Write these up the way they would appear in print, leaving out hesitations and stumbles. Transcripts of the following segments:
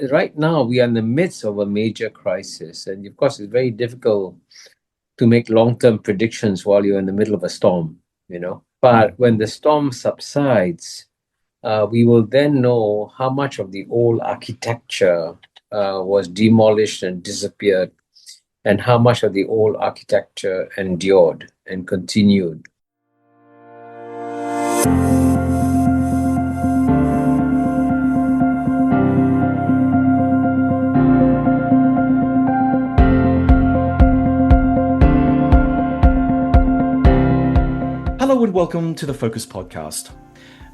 right now we are in the midst of a major crisis, and of course, it's very difficult to make long-term predictions while you're in the middle of a storm, you know. But when the storm subsides, we will then know how much of the old architecture was demolished and disappeared, and how much of the old architecture endured and continued. Hello and welcome to the Focus Podcast.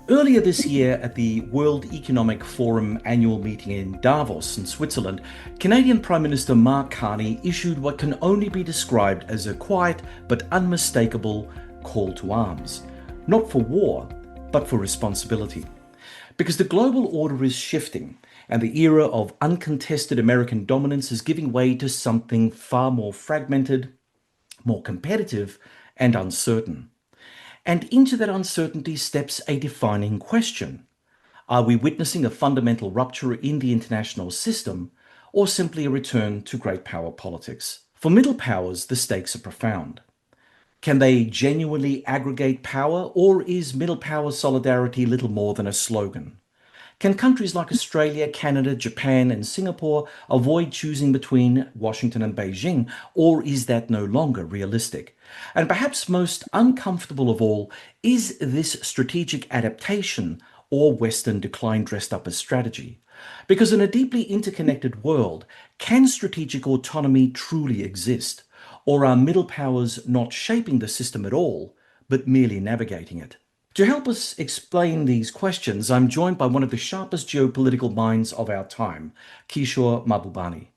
Earlier this year at the World Economic Forum annual meeting in Davos in Switzerland, Canadian Prime Minister Mark Carney issued what can only be described as a quiet but unmistakable call to arms. Not for war, but for responsibility. Because the global order is shifting and the era of uncontested American dominance is giving way to something far more fragmented, more competitive and uncertain. And into that uncertainty steps a defining question. Are we witnessing a fundamental rupture in the international system, or simply a return to great power politics? For middle powers, the stakes are profound. Can they genuinely aggregate power, or is middle power solidarity little more than a slogan? Can countries like Australia, Canada, Japan, and Singapore avoid choosing between Washington and Beijing, or is that no longer realistic? And perhaps most uncomfortable of all, is this strategic adaptation or Western decline dressed up as strategy? Because in a deeply interconnected world, can strategic autonomy truly exist? Or are middle powers not shaping the system at all, but merely navigating it? To help us explain these questions, I'm joined by one of the sharpest geopolitical minds of our time, Kishore Mahbubani,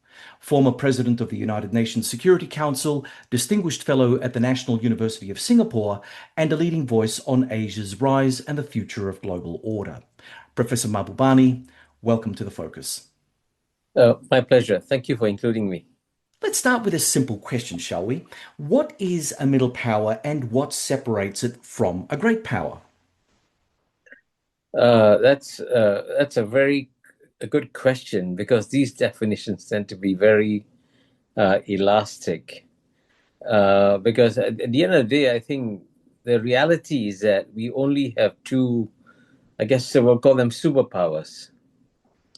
former president of the United Nations Security Council, distinguished fellow at the National University of Singapore, and a leading voice on Asia's rise and the future of global order. Professor Mahbubani, welcome to The Focus. My pleasure. Thank you for including me. Let's start with a simple question, shall we? What is a middle power and what separates it from a great power? That's a good question, because these definitions tend to be very elastic. Because at the end of the day, I think the reality is that we only have two, I guess we'll call them superpowers,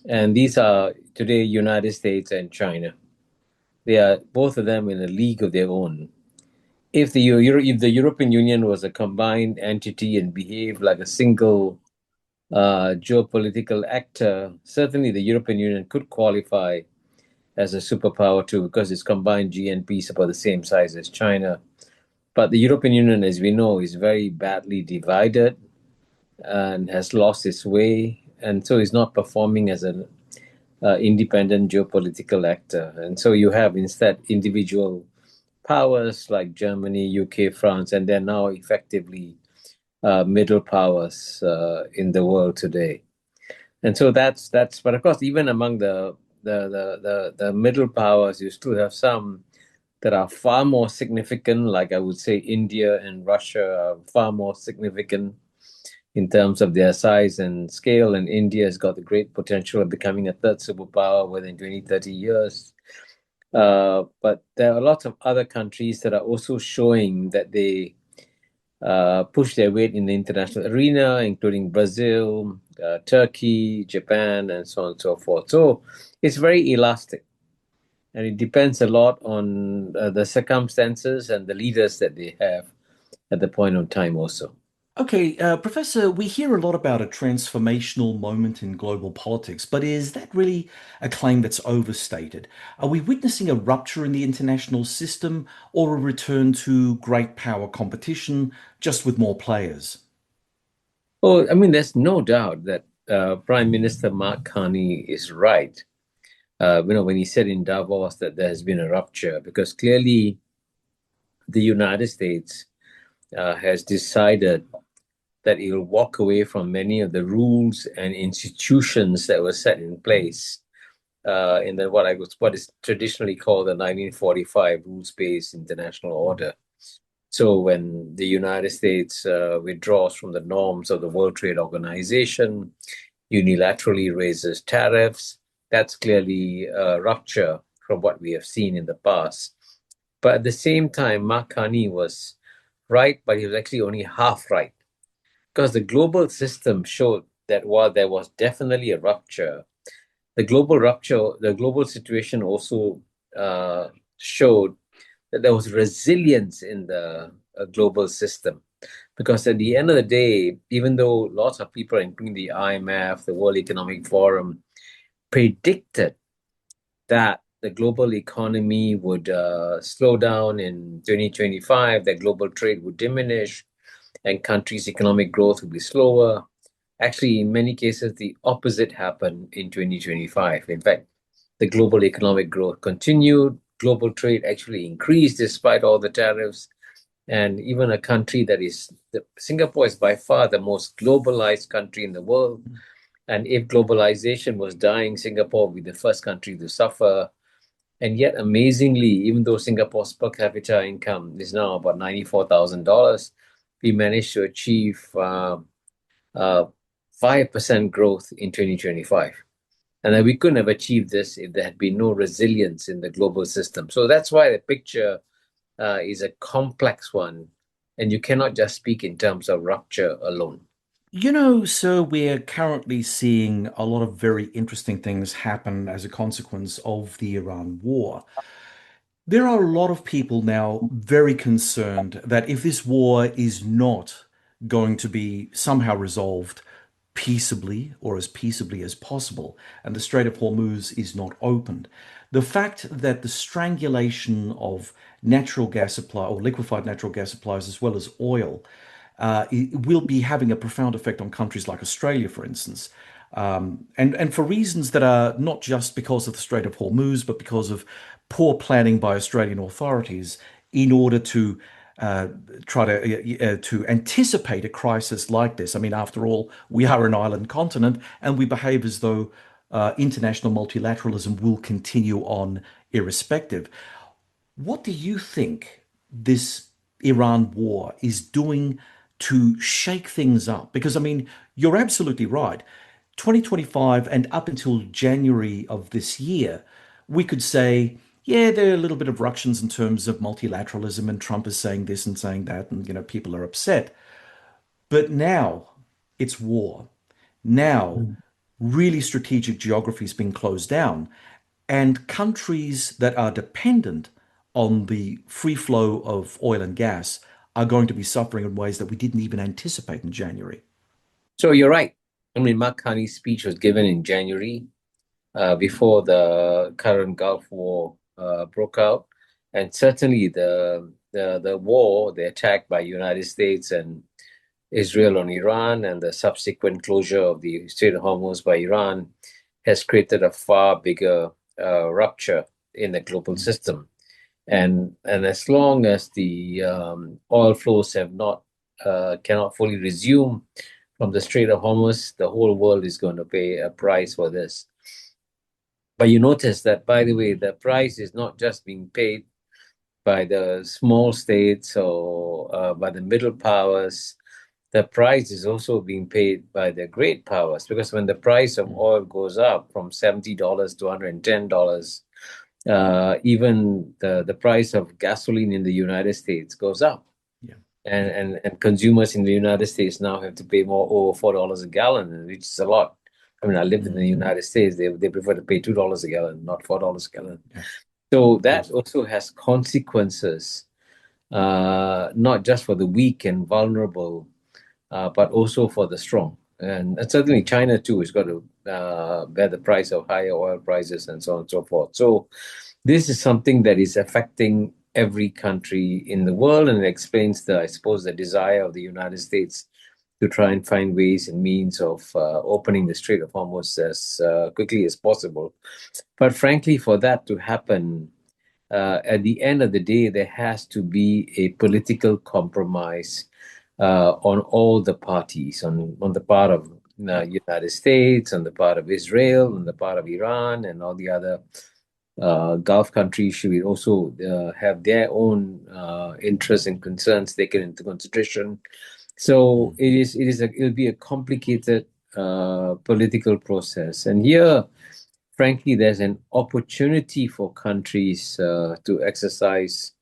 and these are today United States and China. They are both of them in a league of their own. If the European Union was a combined entity and behaved like a single geopolitical actor, certainly the European Union could qualify as a superpower too, because its combined GNP is about the same size as China. But the European Union, as we know, is very badly divided and has lost its way, and so is not performing as an independent geopolitical actor. And so you have instead individual powers like Germany, UK, France, and they're now effectively middle powers in the world today. And so that's but of course, even among the middle powers, you still have some that are far more significant, like I would say India and Russia are far more significant in terms of their size and scale, and India has got the great potential of becoming a third superpower within 20, 30 years. But there are lots of other countries that are also showing that they push their weight in the international arena, including Brazil, Turkey, Japan, and so on and so forth. So it's very elastic, and it depends a lot on the circumstances and the leaders that they have at the point of time also. Okay, Professor, we hear a lot about a transformational moment in global politics, but is that really a claim that's overstated? Are we witnessing a rupture in the international system or a return to great power competition, just with more players? Oh, I mean, there's no doubt that Prime Minister Mark Carney is right. When he said in Davos that there has been a rupture, because clearly the United States has decided that it will walk away from many of the rules and institutions that were set in place in what is traditionally called the 1945 rules-based international order. So when the United States withdraws from the norms of the World Trade Organization, unilaterally raises tariffs, that's clearly a rupture from what we have seen in the past. But at the same time, Mark Carney was right, but he was actually only half right. Because the global system showed that while there was definitely a rupture, the global situation also uh, showed that there was resilience in the global system. Because at the end of the day, even though lots of people, including the IMF, the World Economic Forum, predicted that the global economy would slow down in 2025, that global trade would diminish, and countries' economic growth would be slower. Actually, in many cases, the opposite happened in 2025. In fact, the global economic growth continued. Global trade actually increased despite all the tariffs. And even a country Singapore is by far the most globalized country in the world. And if globalization was dying, Singapore would be the first country to suffer. And yet, amazingly, even though Singapore's per capita income is now about $94,000, we managed to achieve uh, 5% growth in 2025. And then we couldn't have achieved this if there had been no resilience in the global system. So that's why the picture is a complex one, and you cannot just speak in terms of rupture alone. You know, sir, we're currently seeing a lot of very interesting things happen as a consequence of the Iran war. There are a lot of people now very concerned that if this war is not going to be somehow resolved peaceably or as peaceably as possible, and the Strait of Hormuz is not opened, the fact that the strangulation of natural gas supply or liquefied natural gas supplies as well as oil it will be having a profound effect on countries like Australia, for instance. And for reasons that are not just because of the Strait of Hormuz, but because of poor planning by Australian authorities in order to uh, try to anticipate a crisis like this. I mean, after all, we are an island continent, and we behave as though international multilateralism will continue on irrespective. What do you think this Iran war is doing to shake things up? Because, I mean, you're absolutely right. 2025 and up until January of this year, we could say, yeah, there are a little bit of ructions in terms of multilateralism, and Trump is saying this and saying that, and, people are upset. But now it's war. Now, really strategic geography has been closed down, and countries that are dependent on the free flow of oil and gas are going to be suffering in ways that we didn't even anticipate in January. So you're right. I mean, Mark Carney's speech was given in January, before the current Gulf War broke out, and certainly the war, the attack by United States and Israel on Iran, and the subsequent closure of the Strait of Hormuz by Iran has created a far bigger rupture in the global system. And as long as the oil flows have not cannot fully resume from the Strait of Hormuz, the whole world is going to pay a price for this. But you notice that, by the way, the price is not just being paid by the small states or by the middle powers. The price is also being paid by the great powers, because when the price of oil goes up from $70 to $110, even the price of gasoline in the United States goes up. Yeah. And consumers in the United States now have to pay more, over $4 a gallon, which is a lot. I mean, I lived in the United States. They prefer to pay $2 a gallon, not $4 a gallon. Yeah. So that also has consequences, not just for the weak and vulnerable, but also for the strong. And certainly China too has got to bear the price of higher oil prices and so on and so forth. So this is something that is affecting every country in the world, and it explains I suppose, the desire of the United States to try and find ways and means of opening the Strait of Hormuz as quickly as possible. But frankly, for that to happen, at the end of the day, there has to be a political compromise on all the parties, on the part of the United States, on the part of Israel, on the part of Iran, and all the other Gulf countries should also have their own interests and concerns taken into consideration. So it'll be a complicated political process. And here, frankly, there's an opportunity for countries to exercise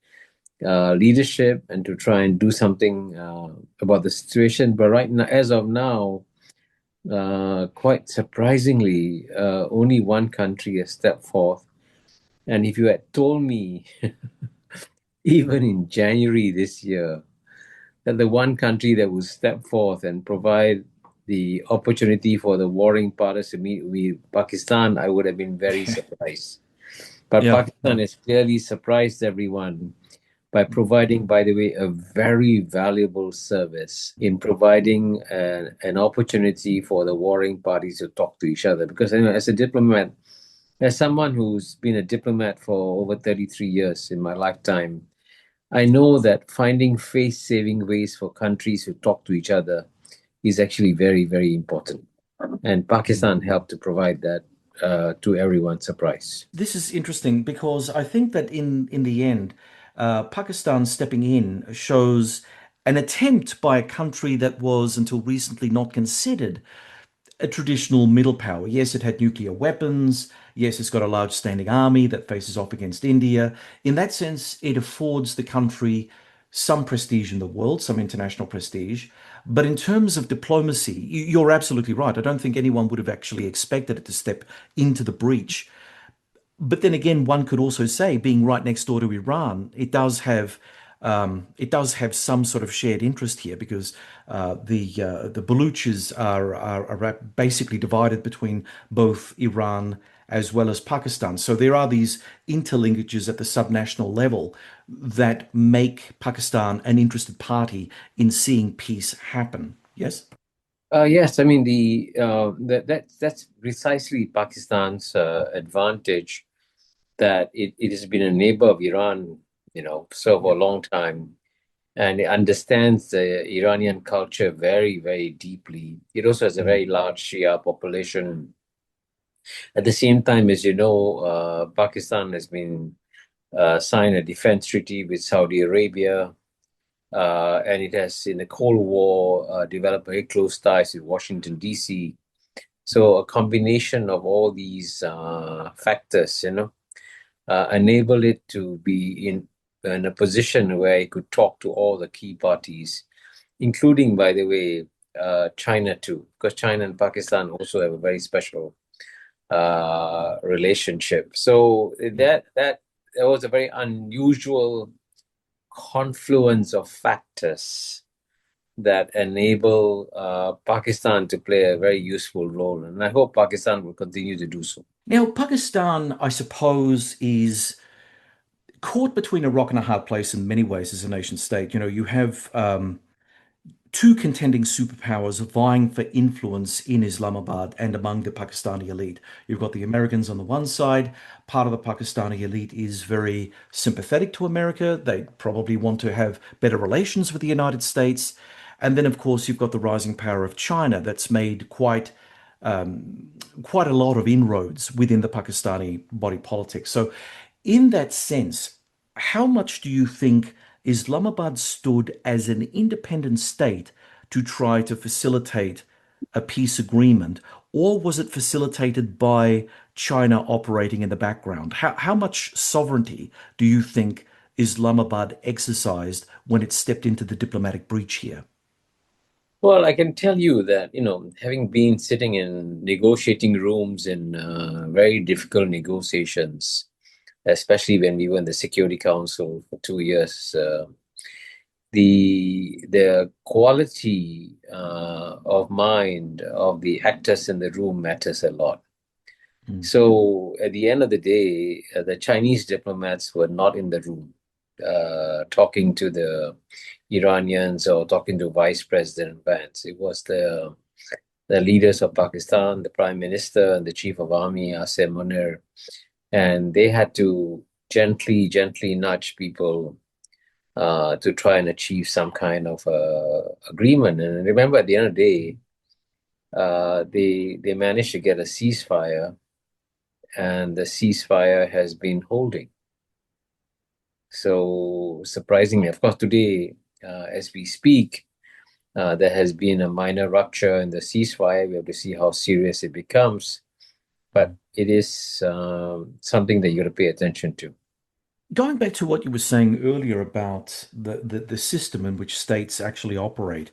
leadership and to try and do something about the situation. But right now, as of now, quite surprisingly, only one country has stepped forth. And if you had told me, even in January this year, that the one country that would step forth and provide the opportunity for the warring parties to meet with Pakistan, I would have been very surprised. But Yeah, Pakistan has clearly surprised everyone by providing, by the way, a very valuable service in providing an opportunity for the warring parties to talk to each other. Because as a diplomat, as someone who's been a diplomat for over 33 years in my lifetime, I know that finding face-saving ways for countries to talk to each other is actually very, very important. And Pakistan helped to provide that to everyone's surprise. this is interesting because I think that in the end, Pakistan stepping in shows an attempt by a country that was until recently not considered a traditional middle power. Yes, it had nuclear weapons. Yes, it's got a large standing army that faces off against India. In that sense, it affords the country some prestige in the world, some international prestige. But in terms of diplomacy, you're absolutely right. I don't think anyone would have actually expected it to step into the breach. But then again, one could also say, being right next door to Iran, it does have some sort of shared interest here because the Baluchis are basically divided between both Iran as well as Pakistan. So there are these interlinkages at the subnational level that make Pakistan an interested party in seeing peace happen. Yes? Yes, I mean that's precisely Pakistan's advantage, that it has been a neighbor of Iran, so for a long time, and it understands the Iranian culture very, very deeply. It also has a very large Shia population. At the same time, as you know, Pakistan has been signed a defense treaty with Saudi Arabia, and it has, in the Cold War, developed very close ties with Washington, D.C. So a combination of all these factors, enable it to be in a position where it could talk to all the key parties, including, by the way, China too, because China and Pakistan also have a very special relationship. So that was a very unusual confluence of factors that enable Pakistan to play a very useful role, and I hope Pakistan will continue to do so. Now, Pakistan, I suppose, is caught between a rock and a hard place in many ways as a nation state. You have two contending superpowers vying for influence in Islamabad and among the Pakistani elite. You've got the Americans on the one side. Part of the Pakistani elite is very sympathetic to America. They probably want to have better relations with the United States. And then, of course, you've got the rising power of China that's made quite a lot of inroads within the Pakistani body politic. So, in that sense, how much do you think Islamabad stood as an independent state to try to facilitate a peace agreement, or was it facilitated by China operating in the background? How much sovereignty do you think Islamabad exercised when it stepped into the diplomatic breach here? Well, I can tell you that, having been sitting in negotiating rooms in very difficult negotiations, especially when we were in the Security Council for 2 years, the quality of mind of the actors in the room matters a lot. Mm. So at the end of the day, the Chinese diplomats were not in the room talking to the Iranians or talking to Vice President Vance. It was the leaders of Pakistan, the Prime Minister and the Chief of Army, Asim Munir, and they had to gently, gently nudge people to try and achieve some kind of agreement. And remember, at the end of the day, they managed to get a ceasefire, and the ceasefire has been holding. So surprisingly, of course, today, as we speak, there has been a minor rupture in the ceasefire. We have to see how serious it becomes. but it is something that you got to pay attention to. Going back to what you were saying earlier about the system in which states actually operate,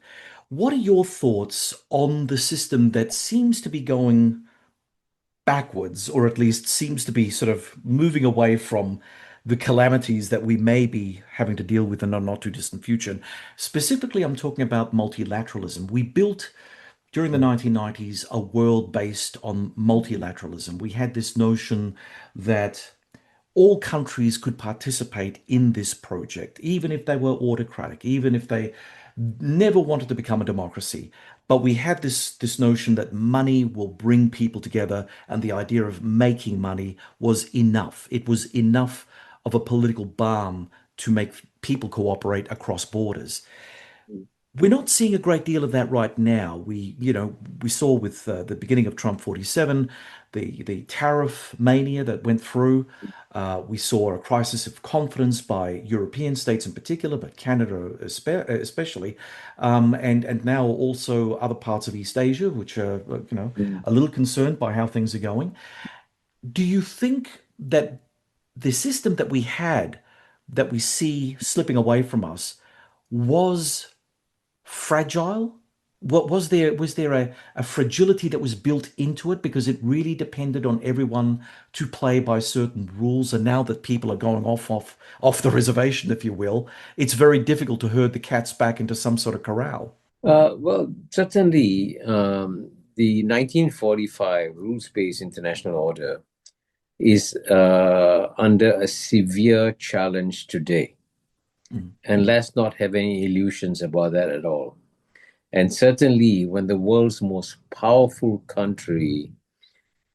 what are your thoughts on the system that seems to be going backwards, or at least seems to be sort of moving away from the calamities that we may be having to deal with in a not too distant future? And specifically, I'm talking about multilateralism. We built during the 1990s a world based on multilateralism. We had this notion that all countries could participate in this project, even if they were autocratic, even if they never wanted to become a democracy. But we had this notion that money will bring people together, and the idea of making money was enough. It was enough of a political balm to make people cooperate across borders. We're not seeing a great deal of that right now. We saw with the beginning of Trump 47, the tariff mania that went through. We saw a crisis of confidence by European states in particular, but Canada especially, and now also other parts of East Asia, which are Mm. a little concerned by how things are going. Do you think that the system that we had, that we see slipping away from us, was fragile? What was there a fragility that was built into it because it really depended on everyone to play by certain rules, and now that people are going off the reservation, if you will, it's very difficult to herd the cats back into some sort of corral. Well, certainly, the 1945 rules-based international order is under a severe challenge today. Mm. And let's not have any illusions about that at all. And certainly, when the world's most powerful country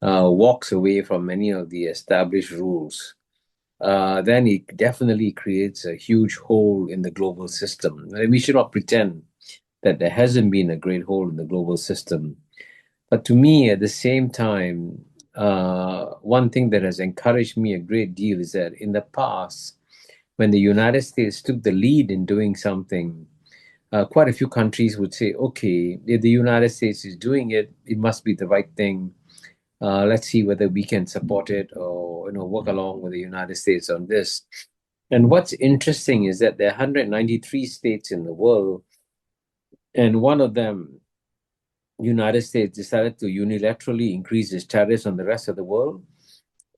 walks away from many of the established rules, then it definitely creates a huge hole in the global system. And we should not pretend that there hasn't been a great hole in the global system. But to me, at the same time, one thing that has encouraged me a great deal is that in the past, when the United States took the lead in doing something, quite a few countries would say, okay, if the United States is doing it, it must be the right thing. Let's see whether we can support it or work along with the United States on this. And what's interesting is that there are 193 states in the world, and one of them, United States, decided to unilaterally increase its tariffs on the rest of the world,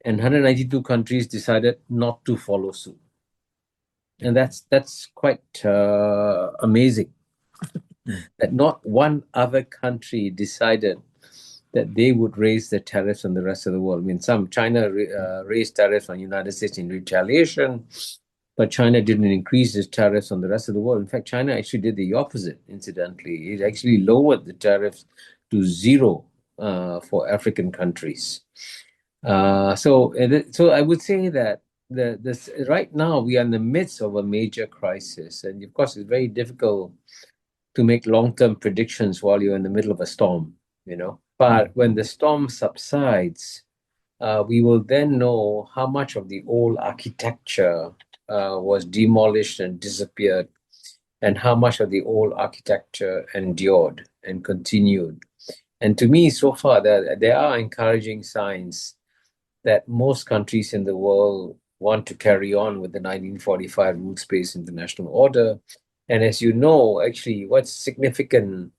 and 192 countries decided not to follow suit. And that's quite amazing Mm. that not one other country decided that they would raise the tariffs on the rest of the world. I mean, China raised tariffs on the United States in retaliation, but China didn't increase its tariffs on the rest of the world. In fact, China actually did the opposite, incidentally. It actually lowered the tariffs to zero for African countries. So I would say that right now we are in the midst of a major crisis, and of course, it's very difficult to make long-term predictions while you're in the middle of a storm, you know. But Mm. when the storm subsides, we will then know how much of the old architecture was demolished and disappeared, and how much of the old architecture endured and continued. And to me, so far, there are encouraging signs that most countries in the world want to carry on with the 1945 rules-based international order. And as you know, actually, what's significant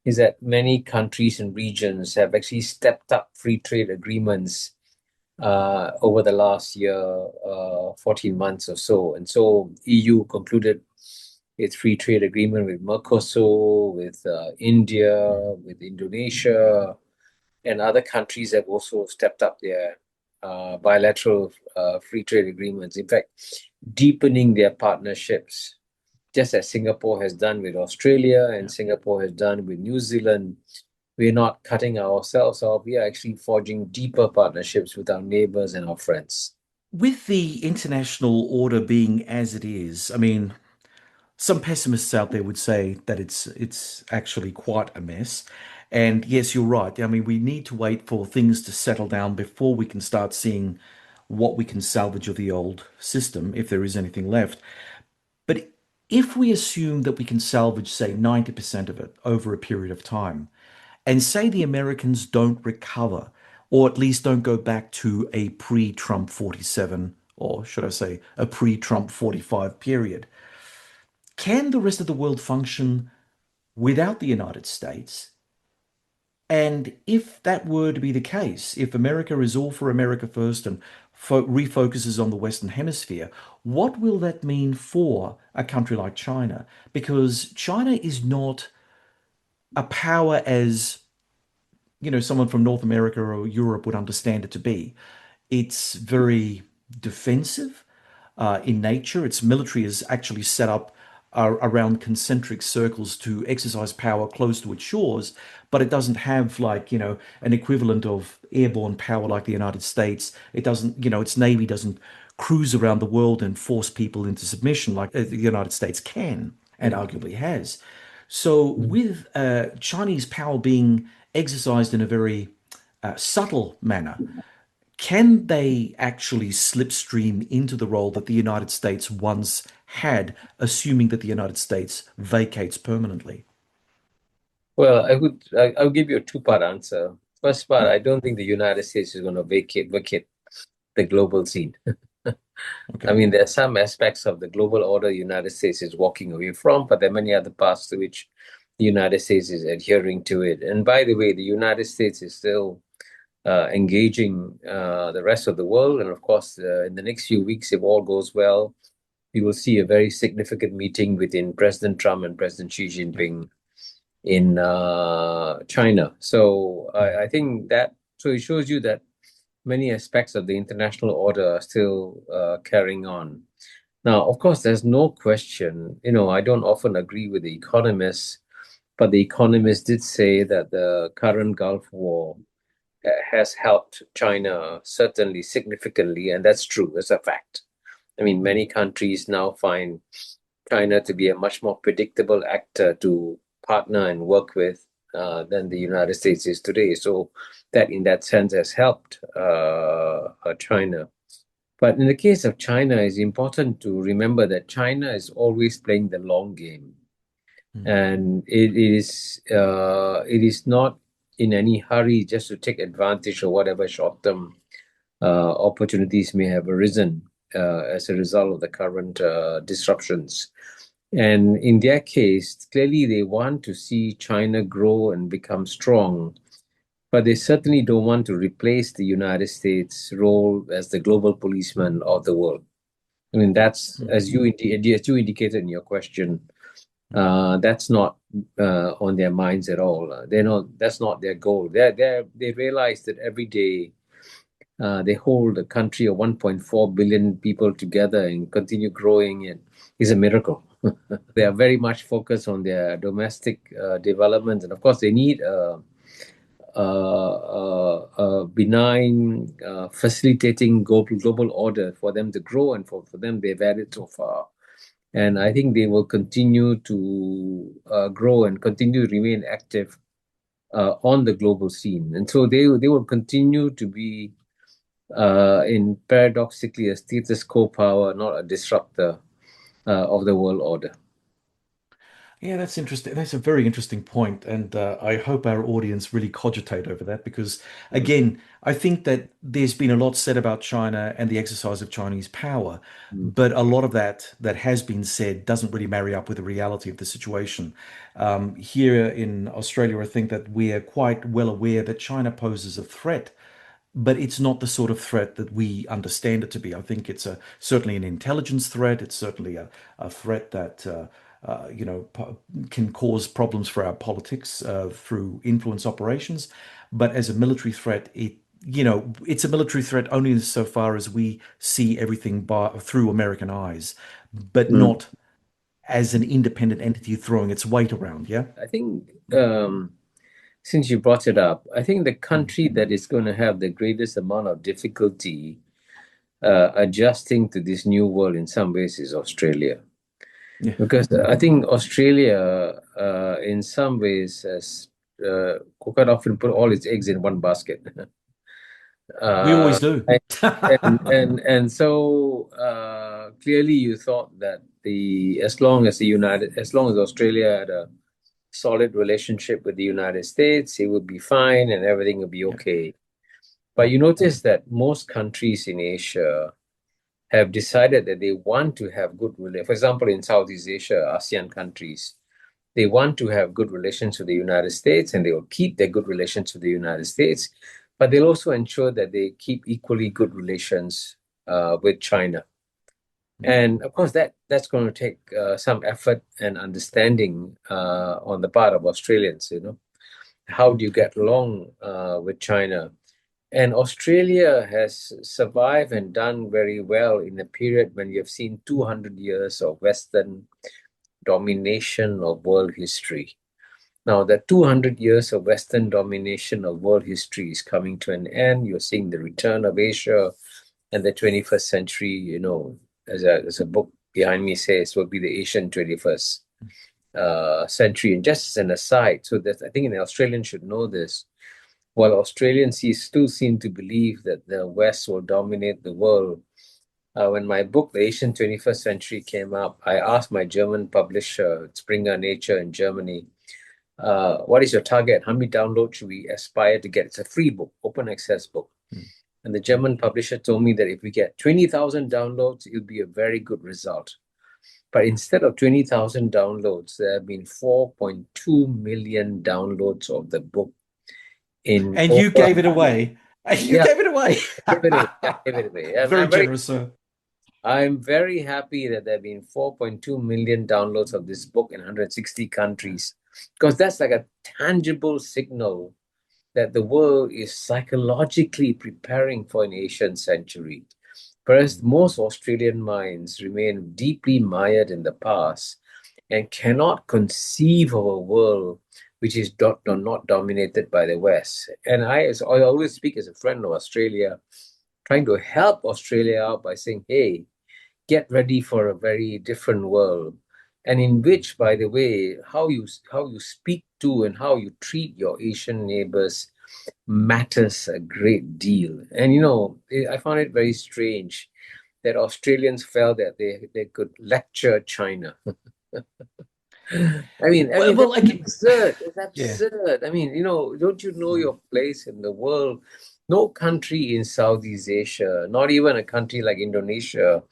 is that many countries and regions have actually stepped up free trade agreements over the last year, 14 months or so. And so EU concluded its free trade agreement with Mercosur, with India, with Indonesia, and other countries have also stepped up their bilateral free trade agreements. In fact, deepening their partnerships, just as Singapore has done with Australia and Yeah. Singapore has done with New Zealand. We're not cutting ourselves off. We are actually forging deeper partnerships with our neighbors and our friends. With the international order being as it is, I mean, some pessimists out there would say that it's actually quite a mess. And yes, you're right. I mean, we need to wait for things to settle down before we can start seeing what we can salvage of the old system, if there is anything left. But if we assume that we can salvage, say, 90% of it over a period of time, and say the Americans don't recover, or at least don't go back to a pre-Trump 47, or should I say, a pre-Trump 45 period. Can the rest of the world function without the United States? And if that were to be the case, if America is all for America first and refocuses on the Western Hemisphere, what will that mean for a country like China? Because China is not a power as, someone from North America or Europe would understand it to be. It's very defensive in nature. Its military is actually set up around concentric circles to exercise power close to its shores, but it doesn't have like, an equivalent of airborne power like the United States. It doesn't, its navy doesn't cruise around the world and force people into submission like the United States can and arguably has. So with Chinese power being exercised in a very subtle manner, can they actually slipstream into the role that the United States once had, assuming that the United States vacates permanently? Well, I'll give you a two-part answer. First part, I don't think the United States is going to vacate the global scene. I Okay. mean, there are some aspects of the global order the United States is walking away from, but there are many other parts to which the United States is adhering to it. And by the way, the United States is still engaging the rest of the world. And of course, in the next few weeks, if all goes well, we will see a very significant meeting between President Trump and President Xi Yeah. Jinping in China. So I think that, so it shows you that many aspects of the international order are still carrying on. Now, of course, there's no question, I don't often agree with the economists, but the economists did say that the current Gulf War has helped China certainly significantly, and that's true, it's a fact. I mean, Mm. many countries now find China to be a much more predictable actor to partner and work with than the United States is today. So that, in that sense, has helped China. But in the case of China, it's important to remember that China is always playing the long game, Mm. and it is not in any hurry just to take advantage of whatever short-term opportunities may have arisen as a result of the current disruptions. And in their case, clearly they want to see China grow and become strong, but they certainly don't want to replace the United States' role as the global policeman of the world. I mean, that's Mm. as you indicated in your question, that's not on their minds at all. They're not. That's not their goal. They realize that every day they hold a country of 1.4 billion people together and continue growing it is a miracle. They are very much focused on their domestic development, and of course, they need a benign, facilitating global order for them to grow, and for them, they've had it so far. And I think they will continue to grow and continue to remain active on the global scene. And so they will continue to be in paradoxically a status quo power, not a disruptor of the world order. Yeah, that's interesting. That's a very interesting point, and I hope our audience really cogitate over that because, Mm, again, I think that there's been a lot said about China and the exercise of Chinese power, mm, but a lot of that has been said doesn't really marry up with the reality of the situation. Here in Australia, I think that we are quite well aware that China poses a threat, but it's not the sort of threat that we understand it to be. I think it's certainly an intelligence threat. It's certainly a threat that can cause problems for our politics through influence operations. But as a military threat, it's a military threat only insofar as we see everything through American eyes, but mm. not as an independent entity throwing its weight around. Yeah. I think since you brought it up, I think the Mm. country that is going to have the greatest amount of difficulty adjusting to this new world in some ways is Australia. Yeah. Because I think Australia, in some ways, has quite often put all its eggs in one basket. We Uh, always do. I- and so clearly you thought that as long as Australia had a solid relationship with the United States, it would be fine and everything would be Yeah. okay. But you notice that most countries in Asia have decided that they want to have good relations. For example, in Southeast Asia, ASEAN countries, they want to have good relations with the United States and they will keep their good relations with the United States, but they'll also ensure that they keep equally good relations with China. And of course, that's going to take some effort and understanding on the part of Australians. How do you get along with China? And Australia has survived and done very well in a period when you have seen 200 years of Western domination of world history. Now, the 200 years of Western domination of world history is coming to an end. You're seeing the return of Asia and the 21st century, as a book behind me says, will be the Asian 21st century. And just as an aside, so that I think an Australian should know this, while Australians still seem to believe that the West will dominate the world, when my book, The Asian 21st Century, came up, I asked my German publisher, Springer Nature in Germany, what is your target? How many downloads should we aspire to get? It's a free book, open access book. And the German publisher told me that if we get 20,000 downloads, it would be a very good result. But instead of 20,000 downloads, there have been 4.2 million downloads of the book. And you gave it away. You gave it away. Give it away. Very generous, sir. I'm very happy that there have been 4.2 million downloads of this book in 160 countries, because that's like a tangible signal that the world is psychologically preparing for an Asian century. Whereas most Australian minds remain deeply mired in the past and cannot conceive of a world which is not dominated by the West. And I always speak as a friend of Australia, trying to help Australia out by saying, hey, get ready for a very different world. And in which, by the way, how you speak to and how you treat your Asian neighbors matters a great deal. And I found it very strange that Australians felt that they could lecture China. That's absurd. It's absurd. Yeah. Don't you know your place in the world? No country in Southeast Asia, not even a country like Indonesia,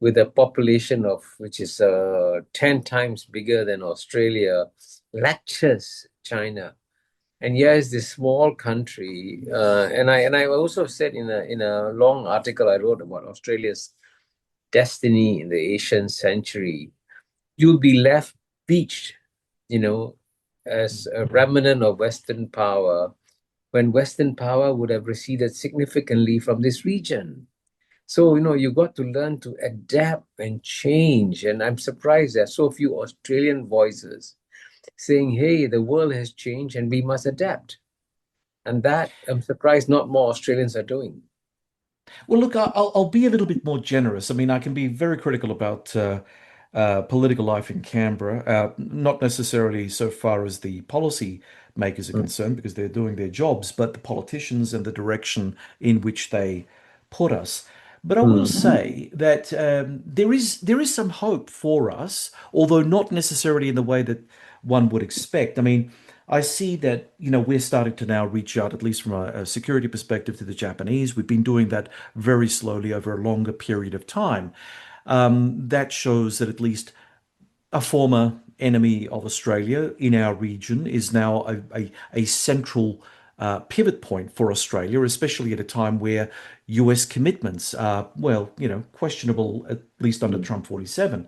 with a population which is 10 times bigger than Australia, lectures China. And here's this small country, and I also said in a long article I wrote about Australia's destiny in the Asian century, you'll be left beached, as a remnant of Western power, when Western power would have receded significantly from this region. So, you got to learn to adapt and change. And I'm surprised there are so few Australian voices saying, hey, the world has changed and we must adapt. And that I'm surprised not more Australians are doing. Well, look, I'll be a little bit more generous. I mean, I can be very critical about political life in Canberra, not necessarily so far as the policy makers are concerned, because they're doing their jobs, but the politicians and the direction in which they put us. But I will say that there is some hope for us, although not necessarily in the way that one would expect. I mean, I see that, we're starting to now reach out, at least from a security perspective, to the Japanese. We've been doing that very slowly over a longer period of time. That shows that at least a former enemy of Australia in our region is now a central pivot point for Australia, especially at a time where US commitments are, well, questionable, at least under Trump 47.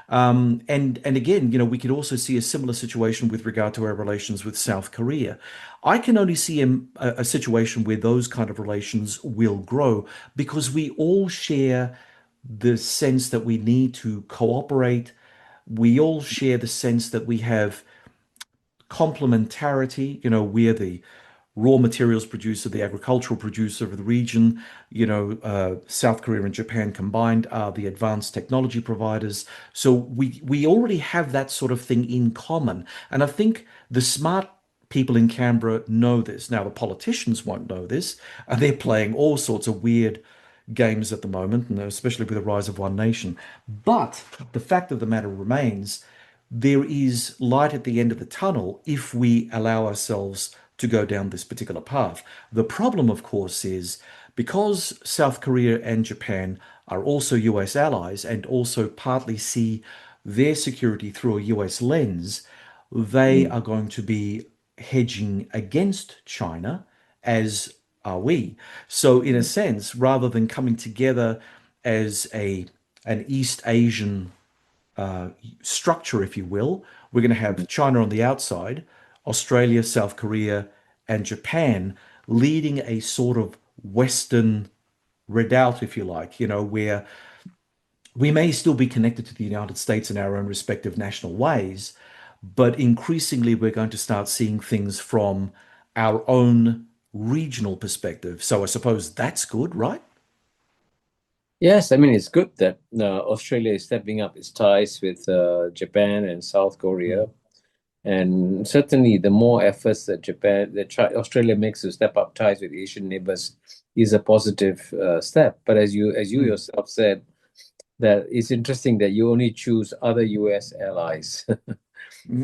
And again, we could also see a similar situation with regard to our relations with South Korea. I can only see a situation where those kind of relations will grow because we all share the sense that we need to cooperate. We all share the sense that we have complementarity. We're the raw materials producer, the agricultural producer of the region. South Korea and Japan combined are the advanced technology providers. So we already have that sort of thing in common. And I think the smart people in Canberra know this. Now, the politicians won't know this, and they're playing all sorts of weird games at the moment, and especially with the rise of One Nation. But the fact of the matter remains, there is light at the end of the tunnel if we allow ourselves to go down this particular path. The problem, of course, is because South Korea and Japan are also US allies and also partly see their security through a US lens, they Mm. are going to be hedging against China, as are we. So, in a sense, rather than coming together as an East Asian structure, if you will, we're going to have China on the outside, Australia, South Korea, and Japan leading a sort of Western redoubt, if you like, where we may still be connected to the United States in our own respective national ways, but increasingly we're going to start seeing things from our own regional perspective. So I suppose that's good, right? Yes, I mean, it's good that Australia is stepping up its ties with Japan and South Mm. Korea. And certainly, the more efforts that Australia makes to step up ties with Asian neighbors is a positive step. But as you Mm. yourself said, that it's interesting that you only choose other U.S. allies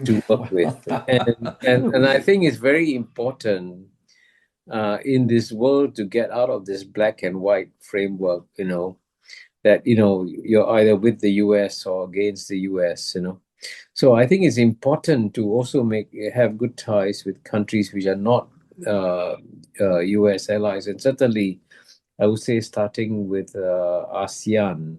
to work with, and I think it's very important in this world to get out of this black and white framework. That you're either with the US or against the US. So I think it's important to also have good ties with countries which are not US allies, and certainly I would say starting with ASEAN,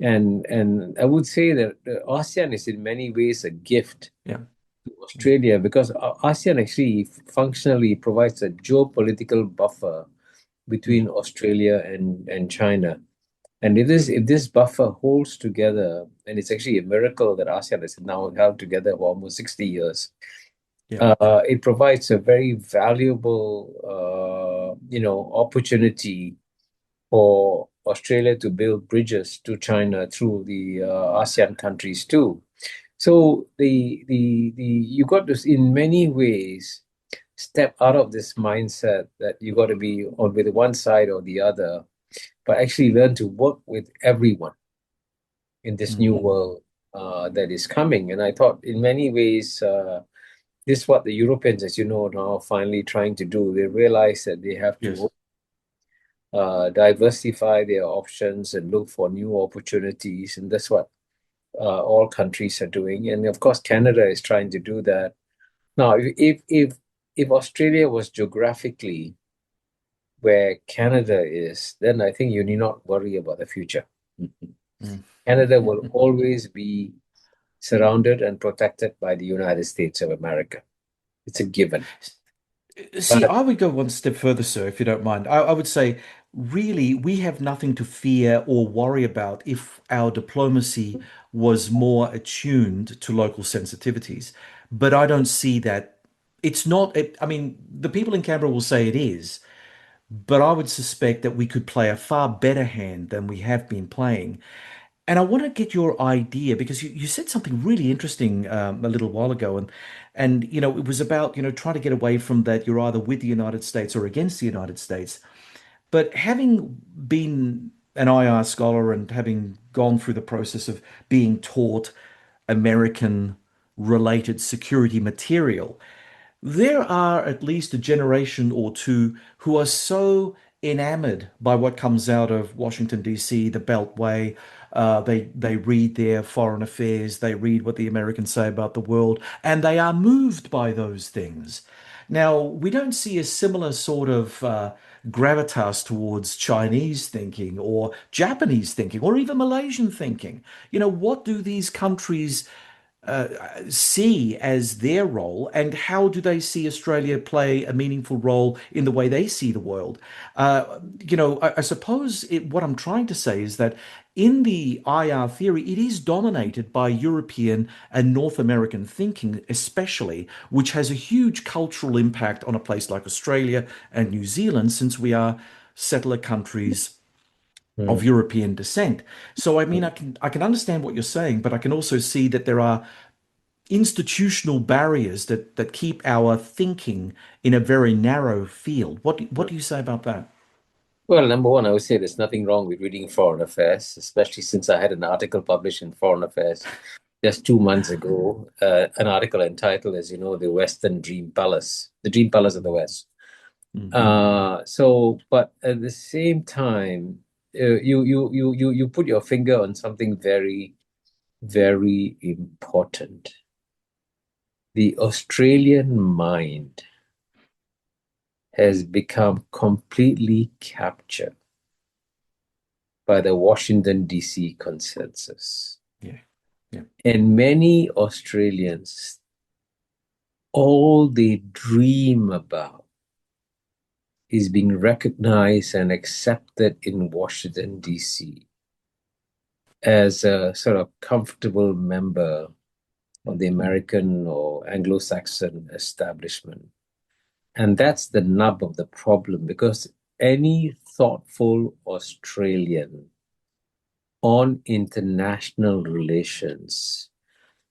and I would say that ASEAN is in many ways a gift Yeah. to Australia because ASEAN actually functionally provides a geopolitical buffer between Mm. Australia and China. And if this buffer holds together, and it's actually a miracle that ASEAN has now held together for almost 60 years, Yeah. it provides a very valuable, opportunity for Australia to build bridges to China through the ASEAN countries too. So the you got to, in many ways, step out of this mindset that you got to be on with one side or the other, but actually learn to work with everyone in this new Mm. world that is coming. And I thought, in many ways, this is what the Europeans, as you know, now finally trying to do. They realize that they have Yes. to diversify their options and look for new opportunities, and that's what all countries are doing. And of course, Canada is trying to do that. Now, if Australia was geographically where Canada is, then I think you need not worry about the future. Mm. Canada will always be surrounded and protected by the United States of America. It's a given. See, But I would go one step further, sir, if you don't mind. I would say, really, we have nothing to fear or worry about if our diplomacy was more attuned to local sensitivities. But I don't see that. It's not, I mean, the people in Canberra will say it is, but I would suspect that we could play a far better hand than we have been playing. And I want to get your idea because you said something really interesting a little while ago, and it was about trying to get away from that you're either with the United States or against the United States. But having been an IR scholar and having gone through the process of being taught American related security material, there are at least a generation or two who are so enamored by what comes out of Washington, D.C., the Beltway. They read their foreign affairs, they read what the Americans say about the world, and they are moved by those things. Now, we don't see a similar sort of gravitas towards Chinese thinking or Japanese thinking or even Malaysian thinking. What do these countries see as their role, and how do they see Australia play a meaningful role in the way they see the world? I suppose what I'm trying to say is that in the IR theory, it is dominated by European and North American thinking, especially, which has a huge cultural impact on a place like Australia and New Zealand, since we are settler countries of mm, European descent. So I mean, mm. I can understand what you're saying, but I can also see that there are institutional barriers that keep our thinking in a very narrow field. What do you say about that? Well, number one, I would say there's nothing wrong with reading foreign affairs, especially since I had an article published in Foreign Affairs just 2 months ago, an article entitled, as you know, "The Western Dream Palace," the Dream Palace of the West. Mm. But at the same time, you put your finger on something very, very important. The Australian mind has become completely captured by the Washington, D.C. consensus. Yeah. Yeah. And many Australians, all they dream about is being recognized and accepted in Washington, D.C. as a sort of comfortable member of the American or Anglo-Saxon establishment. And that's the nub of the problem, because any thoughtful Australian on international relations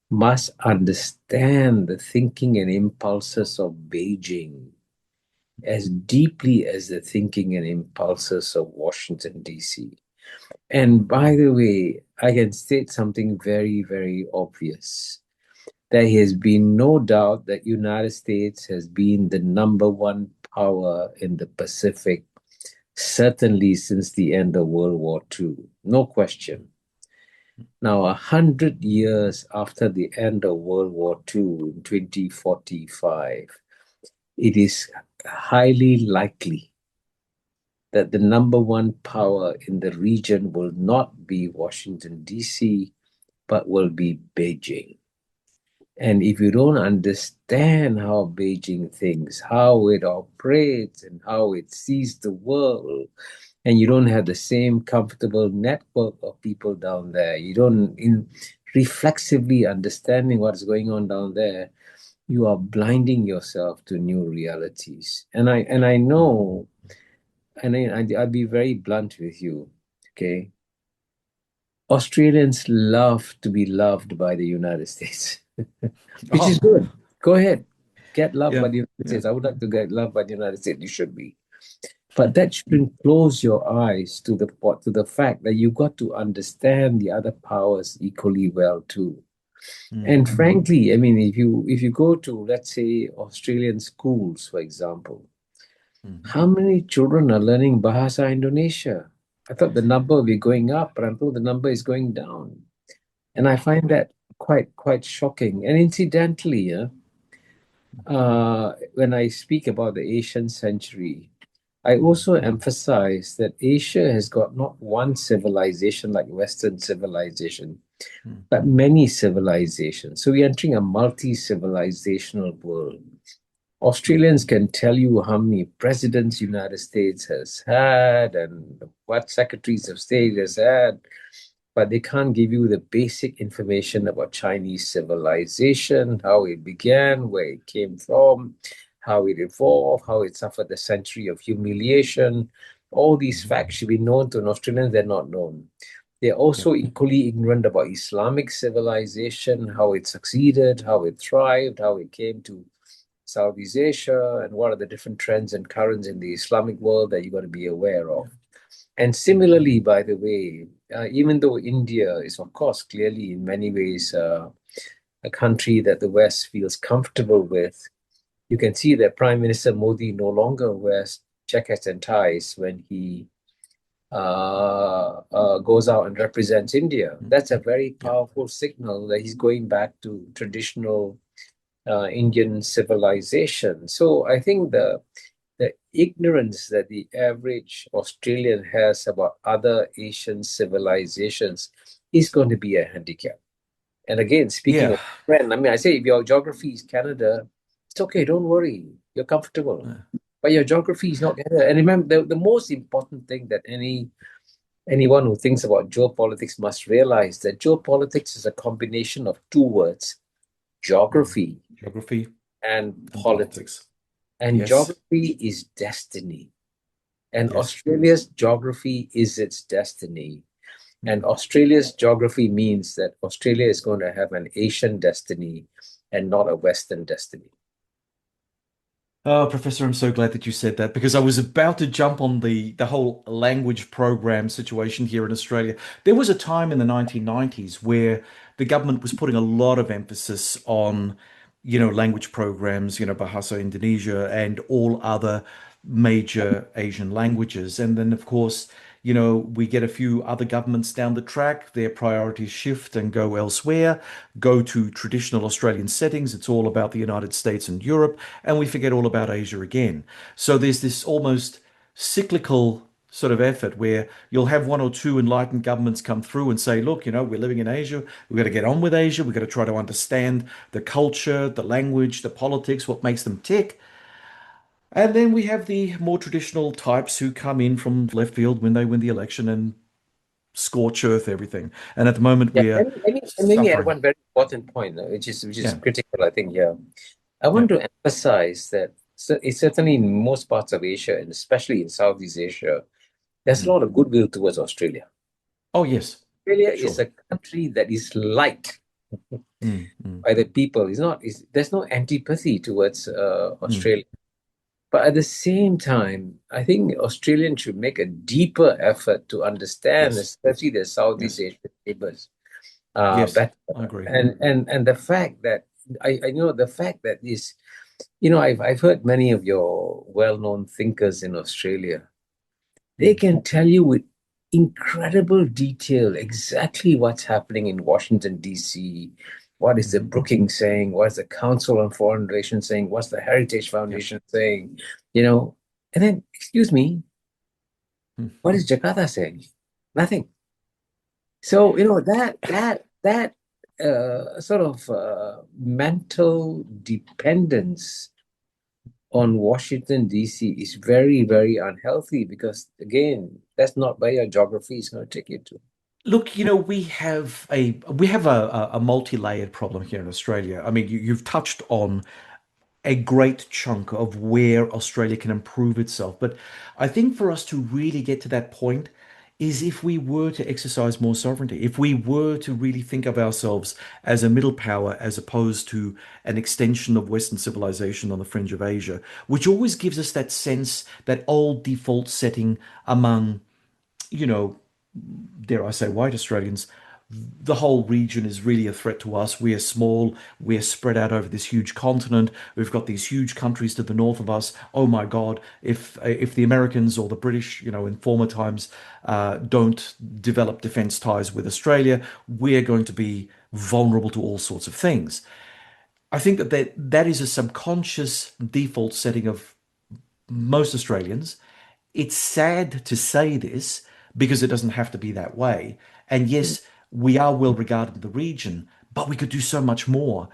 must understand the thinking and impulses of Beijing as deeply as the thinking and impulses of Washington, D.C. And by the way, I can state something very, very obvious. There has been no doubt that United States has been the number one power in the Pacific, certainly since the end of World War II. No question. Now, 100 years after the end of World War II in 2045, it is highly likely that the number one power in the region will not be Washington, D.C., but will be Beijing. And if you don't understand how Beijing thinks, how it operates, and how it sees the world, and you don't have the same comfortable network of people down there, you don't reflexively understanding what's going on down there, you are blinding yourself to new realities. And I know, and I'll be very blunt with you, okay? Australians love to be loved by the United States, which is Oh, good. Go ahead. Get loved yeah. by the United Yeah. States. I would like to get loved by the United States. You should be. But that shouldn't close your eyes to the fact that you got to understand the other powers equally well too. Mm. And frankly, I mean, if you go to, let's say, Australian schools, for example, Mm. how many children are learning Bahasa Indonesia? I thought the number would be going up, but I'm told the number is going down. And I find that quite shocking. And incidentally, when I speak about the Asian century, I also emphasize that Asia has got not one civilization like Western civilization, Mm. but many civilizations. So we're entering a multi-civilizational world. Australians can tell you how many presidents United States has had and what secretaries of state has had, but they can't give you the basic information about Chinese civilization, how it began, where it came from, how it evolved, how it suffered a century of humiliation. All these facts should be known to an Australian, they're not known. They're Yeah. also equally ignorant about Islamic civilization, how it succeeded, how it thrived, how it came to Southeast Asia, and what are the different trends and currents in the Islamic world that you got to be aware of. And similarly, by the way, even though India is, of course, clearly in many ways a country that the West feels comfortable with, you can see that Prime Minister Modi no longer wears jackets and ties when he goes out and represents India. Mm. That's a very Yeah. powerful signal that he's going back to traditional Indian civilization. So I think the ignorance that the average Australian has about other Asian civilizations is going to be a handicap. And again, speaking Yeah. of friend, I mean, I say if your geography is Canada, it's okay, don't worry, you're comfortable. But your geography is not Canada. And remember, the most important thing that anyone who thinks about geopolitics must realize that geopolitics is a combination of two words, Mm. geography Geography and and politics. politics. And Yes. geography is destiny. And Yes. Australia's geography is its destiny. And Mm. Australia's geography means that Australia is going to have an Asian destiny and not a Western destiny. Oh, Professor, I'm so glad that you said that because I was about to jump on the whole language program situation here in Australia. There was a time in the 1990s where the government was putting a lot of emphasis on, language programs, Bahasa Indonesia and all other major Asian languages. And then, of course, we get a few other governments down the track, their priorities shift and go elsewhere, go to traditional Australian settings. It's all about the United States and Europe, and we forget all about Asia again. So there's this almost cyclical sort of effort where you'll have one or two enlightened governments come through and say, look, we're living in Asia. We've got to get on with Asia. We've got to try to understand the culture, the language, the politics, what makes them tick. And then we have the more traditional types who come in from left field when they win the election and scorch earth everything. And at the moment, Yeah, we're let me add suffering. one very important point, which is Yeah. critical, I think. Yeah, I Yeah. want to emphasize that it's certainly in most parts of Asia, and especially in Southeast Asia, there's a Mm. lot of goodwill towards Australia. Oh, yes. Australia is Sure. a country that is liked Mm, mm, by the people. There's no antipathy towards mm. Australia. But at the same time, I think Australians should make a deeper effort to understand, Yes. especially their Southeast Yes. Asian neighbors, Yes. better. I agree. And the fact that I know the fact that is, I've heard many of your well-known thinkers in Australia. They Mm, can tell you with incredible detail exactly what's happening in Washington, D.C. What is the mm. Brookings saying? What's the Council on Foreign Relations saying? What's the Heritage Yeah. Foundation saying? You know, and then, excuse me, Mm. what is Jakarta saying? Nothing. So, that sort of mental dependence on Washington, D.C. is very, very unhealthy because, again, that's not where your geography is going to take you to. Look, we have a multi-layered problem here in Australia. I mean, you've touched on a great chunk of where Australia can improve itself. But I think for us to really get to that point is if we were to exercise more sovereignty, if we were to really think of ourselves as a middle power as opposed to an extension of Western civilization on the fringe of Asia, which always gives us that sense, that old default setting among, you know, dare I say, white Australians, the whole region is really a threat to us. We're small. We're spread out over this huge continent. We've got these huge countries to the north of us. Oh my God! If the Americans or the British, in former times, don't develop defence ties with Australia, we're going to be vulnerable to all sorts of things. I think that is a subconscious default setting of most Australians. It's sad to say this because it doesn't have to be that way. And yes, we are well regarded in the region, but we could do so much more.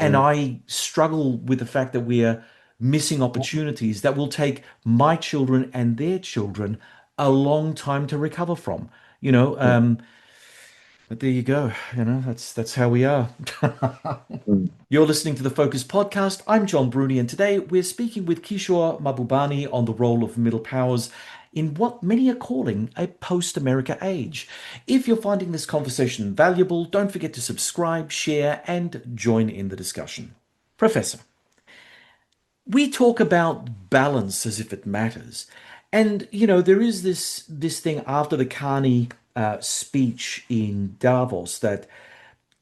And Mm. I struggle with the fact that we are missing opportunities that will take my children and their children a long time to recover from. You know, um, but there you go. That's how we are. Mm. You're listening to the Focus Podcast. I'm John Bruni, and today we're speaking with Kishore Mahbubani on the role of middle powers in what many are calling a post America age. If you're finding this conversation valuable, don't forget to subscribe, share, and join in the discussion. Professor, we talk about balance as if it matters. And, there is this thing after the Carney speech in Davos that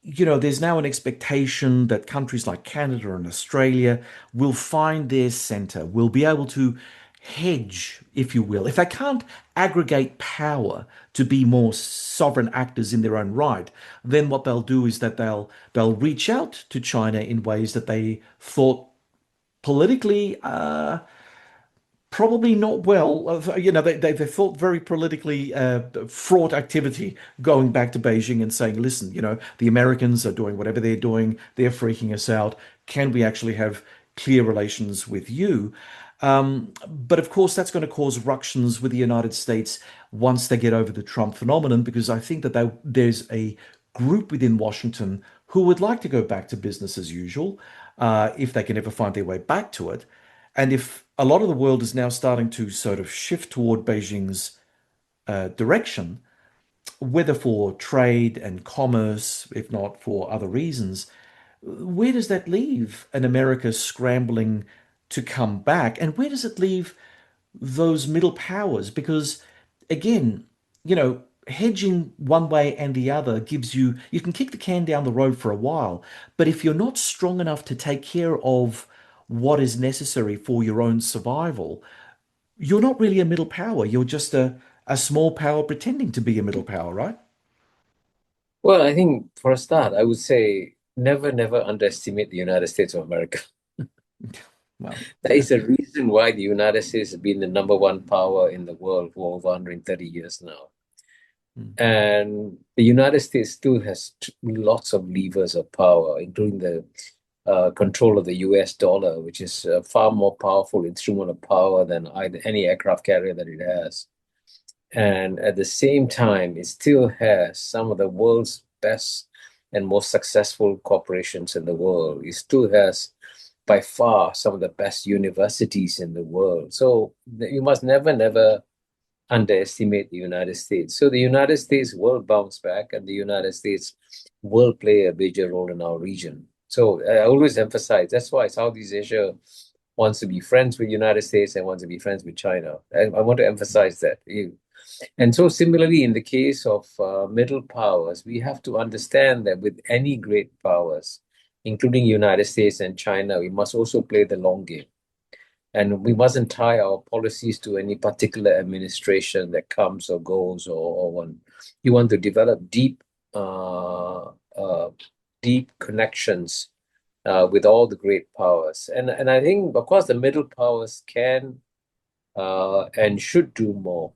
there's now an expectation that countries like Canada and Australia will find their center, will be able to hedge, if you will. If they can't aggregate power to be more sovereign actors in their own right, then what they'll do is that they'll reach out to China in ways that they thought politically probably not well. They thought very politically fraught activity going back to Beijing and saying, listen, the Americans are doing whatever they're doing. They're freaking us out. Can we actually have clear relations with you? But of course, that's going to cause ructions with the United States once they get over the Trump phenomenon, because I think that there's a group within Washington who would like to go back to business as usual, if they can ever find their way back to it. And if a lot of the world is now starting to sort of shift toward Beijing's direction, whether for trade and commerce, if not for other reasons, where does that leave an America scrambling to come back? And where does it leave those middle powers? Because again, hedging one way and the other gives you can kick the can down the road for a while, but if you're not strong enough to take care of what is necessary for your own survival, you're not really a middle power. You're just a small power pretending to be a middle power, right? Well, I think for a start, I would say never, never underestimate the United States of America. Well, There is a reason why the United States has been the number one power in the world for over 130 years now. mm, And the United States still has lots of levers of power, including the control of the US dollar, which is a far more powerful instrument of power than any aircraft carrier that it has. And at the same time, it still has some of the world's best and most successful corporations in the world. It still has, by far, some of the best universities in the world. So you must never, never underestimate the United States. So the United States will bounce back, and the United States will play a major role in our region. So I always emphasize that's why Southeast Asia wants to be friends with the United States and wants to be friends with China. I want to emphasize that. And so similarly, in the case of middle powers, we have to understand that with any great powers, including United States and China, we must also play the long game. And we mustn't tie our policies to any particular administration that comes or goes, or one. You want to develop deep connections with all the great powers. And I think, of course, the middle powers can and should do more,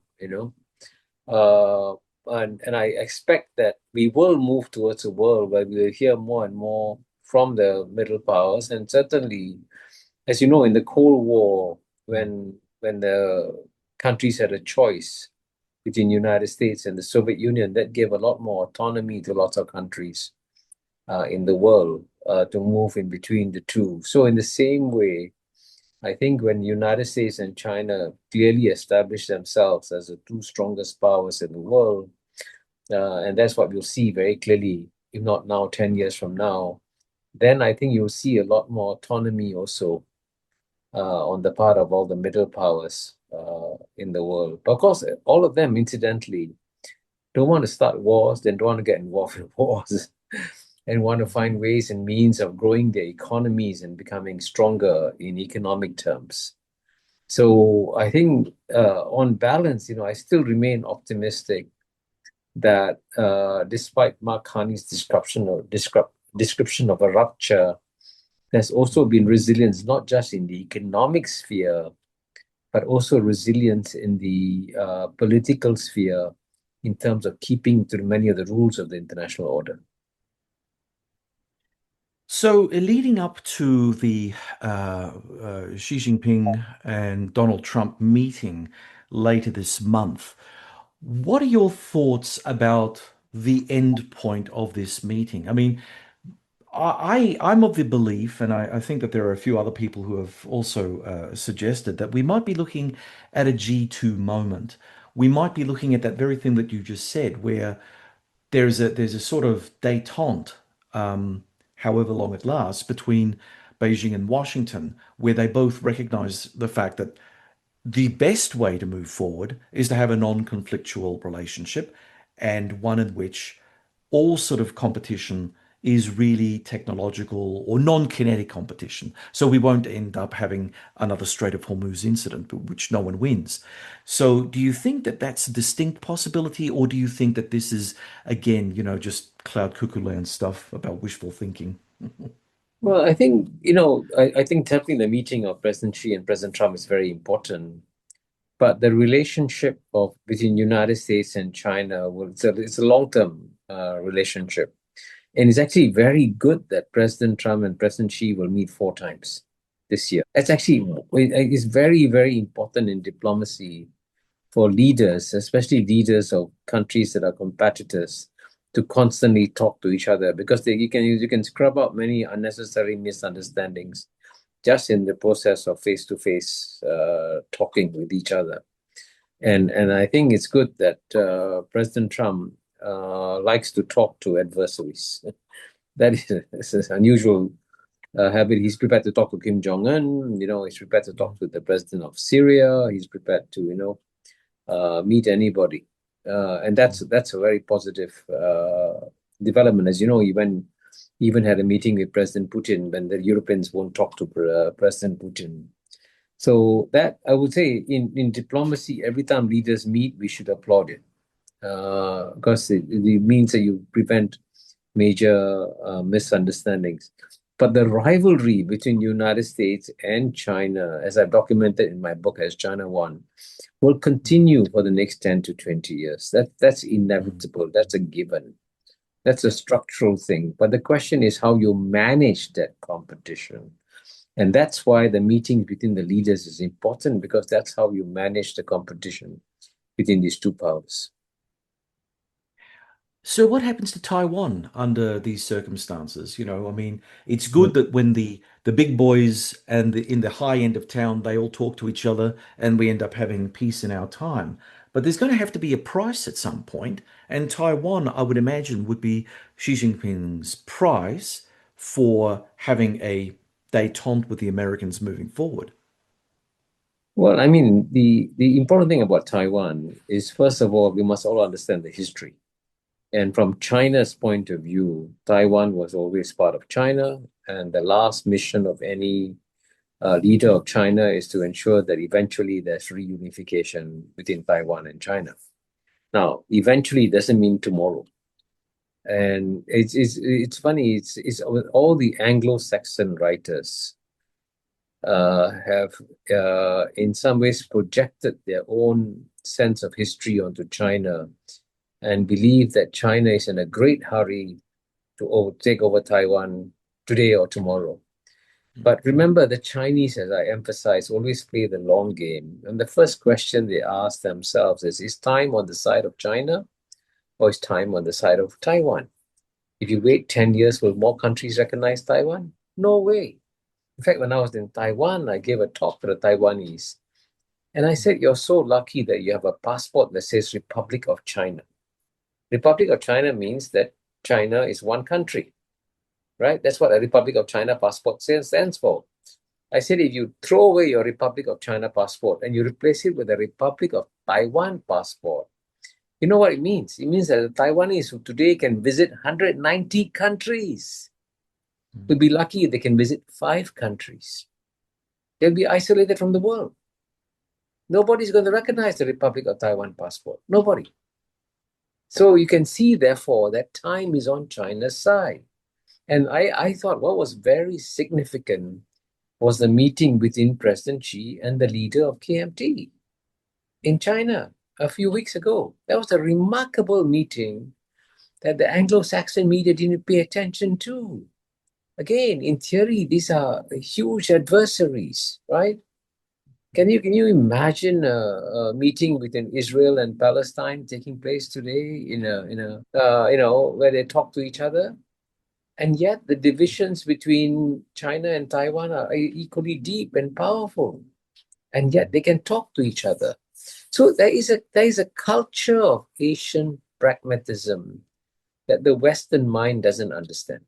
and I expect that we will move towards a world where we will hear more and more from the middle powers. And certainly, as you know, in the Cold War, mm. when the countries had a choice between United States and the Soviet Union, that gave a lot more autonomy to lots of countries in the world to move in between the two. So in the same way, I think when the United States and China clearly established themselves as the two strongest powers in the world, and that's what we'll see very clearly, if not now, 10 years from now, then I think you'll see a lot more autonomy also on the part of all the middle powers in the world. But of course, all of them, incidentally, don't want to start wars, then don't want to get involved in wars, and want to find ways and means of growing their economies and becoming stronger in economic terms. So I think on balance, I still remain optimistic that despite Mark Carney's description of a rupture, there's also been resilience, not just in the economic sphere, but also resilience in the political sphere in terms of keeping to many of the rules of the international order. So, leading up to the Xi Jinping and Donald Trump meeting later this month, what are your thoughts about the end point of this meeting? I mean, I'm of the belief, and I think that there are a few other people who have also suggested that we might be looking at a G2 moment. We might be looking at that very thing that you just said, where there's a sort of détente, however long it lasts, between Beijing and Washington, where they both recognize the fact that the best way to move forward is to have a non-conflictual relationship and one in which all sort of competition is really technological or non-kinetic competition. So we won't end up having another Strait of Hormuz incident, which no one wins. So do you think that that's a distinct possibility, or do you think that this is, again, just cloud cuckoo land stuff about wishful thinking? Well, I think, I think definitely the meeting of President Xi and President Trump is very important. But the relationship between United States and China, it's a long-term relationship. And it's actually very good that President Trump and President Xi will meet 4 times this year. It's very, very important in diplomacy for leaders, especially leaders of countries that are competitors, to constantly talk to each other, because you can scrub out many unnecessary misunderstandings just in the process of face-to-face talking with each other. And I think it's good that President Trump likes to talk to adversaries. That is unusual He's prepared to talk to Kim Jong-un, he's prepared to talk to the president of Syria, he's prepared to, meet anybody. And that's a very positive development. As you know, he even had a meeting with President Putin when the Europeans won't talk to President Putin. So that, I would say, in diplomacy, every time leaders meet, we should applaud it, because it means that you prevent major misunderstandings. But the rivalry between United States and China, as I've documented in my book, As China Won, will continue for the next 10 to 20 years. That's inevitable. That's a given. That's a structural thing. But the question is how you manage that competition. And that's why the meeting between the leaders is important, because that's how you manage the competition between these two powers. So what happens to Taiwan under these circumstances? I mean, it's good that when the big boys and in the high end of town, they all talk to each other and we end up having peace in our time. But there's going to have to be a price at some point, and Taiwan, I would imagine, would be Xi Jinping's price for having a détente with the Americans moving forward. Well, I mean, the important thing about Taiwan is, first of all, we must all understand the history. And from China's point of view, Taiwan was always part of China. And the last mission of any leader of China is to ensure that eventually there's reunification between Taiwan and China. Now, eventually doesn't mean tomorrow. And it's funny, it's all the Anglo-Saxon writers have in some ways projected their own sense of history onto China and believe that China is in a great hurry to take over Taiwan today or tomorrow. But remember, the Chinese, as I emphasize, always play the long game. And the first question they ask themselves is time on the side of China or is time on the side of Taiwan? If you wait 10 years, will more countries recognize Taiwan? No way. In fact, when I was in Taiwan, I gave a talk to the Taiwanese. And I said, you're so lucky that you have a passport that says Republic of China. Republic of China means that China is one country, right? That's what a Republic of China passport stands for. I said, if you throw away your Republic of China passport and you replace it with a Republic of Taiwan passport, you know what it means? It means that the Taiwanese who today can visit 190 countries will be lucky if they can visit 5 countries. They'll be isolated from the world. Nobody's going to recognize the Republic of Taiwan passport. Nobody. So you can see, therefore, that time is on China's side. And I thought what was very significant was the meeting between President Xi and the leader of KMT in China a few weeks ago. That was a remarkable meeting that the Anglo-Saxon media didn't pay attention to. Again, in theory, these are huge adversaries, right? Can you imagine a meeting between Israel and Palestine taking place today in a where they talk to each other? And yet the divisions between China and Taiwan are equally deep and powerful. And yet they can talk to each other. So there is a culture of Asian pragmatism that the Western mind doesn't understand.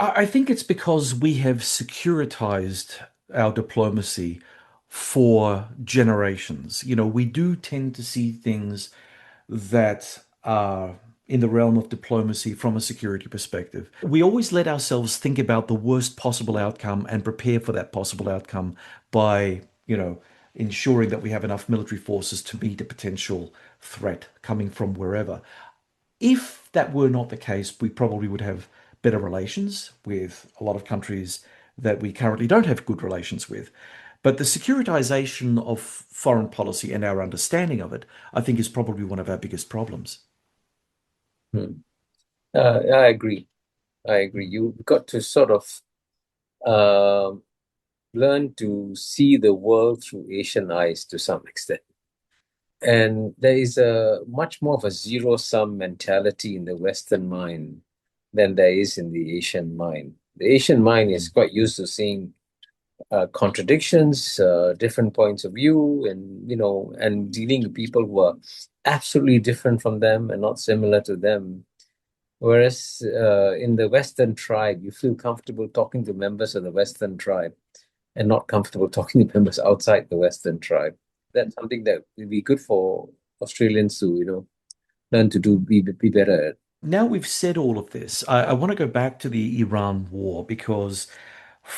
I think it's because we have securitized our diplomacy for generations. We do tend to see things that are in the realm of diplomacy from a security perspective. We always let ourselves think about the worst possible outcome and prepare for that possible outcome by, ensuring that we have enough military forces to meet a potential threat coming from wherever. If that were not the case, we probably would have better relations with a lot of countries that we currently don't have good relations with. But the securitization of foreign policy and our understanding of it, I think, is probably one of our biggest problems. I agree. You've got to sort of learn to see the world through Asian eyes to some extent. And there is a much more of a zero-sum mentality in the Western mind than there is in the Asian mind. The Asian mind is quite used to seeing contradictions, different points of view, and dealing with people who are absolutely different from them and not similar to them. Whereas in the Western tribe, you feel comfortable talking to members of the Western tribe and not comfortable talking to members outside the Western tribe. That's something that would be good for Australians to, learn to do, be better at. Now we've said all of this, I want to go back to the Iran war because